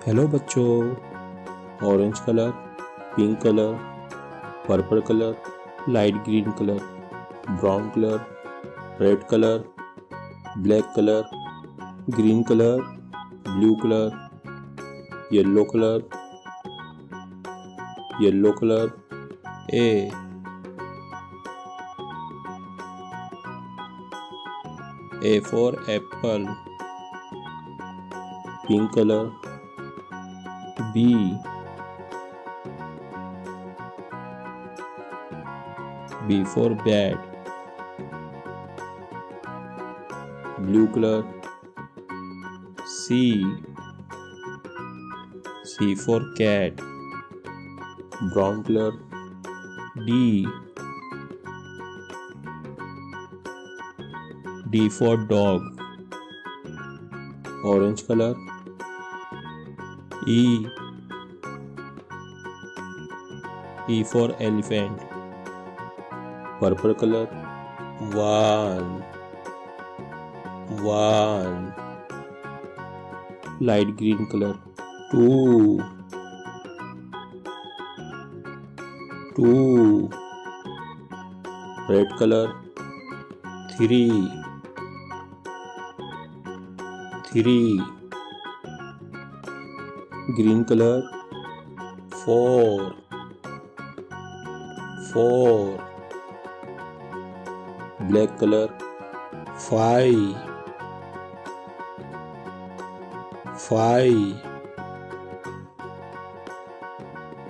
Hello बच्चों, orange colour, pink colour, purple colour, light green colour, brown colour, red colour, black colour, green colour, blue colour, yellow colour, A for apple, pink color, B for bat, blue color, C for cat, brown color, D for dog, orange color, E for elephant, purple color, one, light green color, two, red color, three, green color, four, black color, five,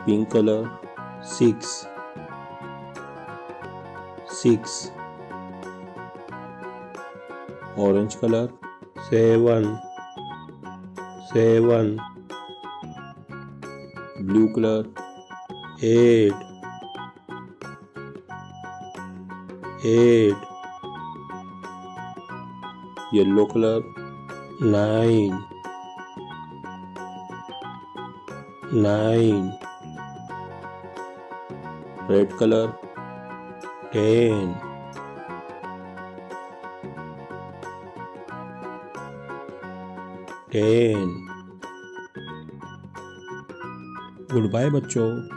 pink color, six, orange color, seven, blue color, eight, yellow color, nine, red color, 10. Goodbye बच्चों।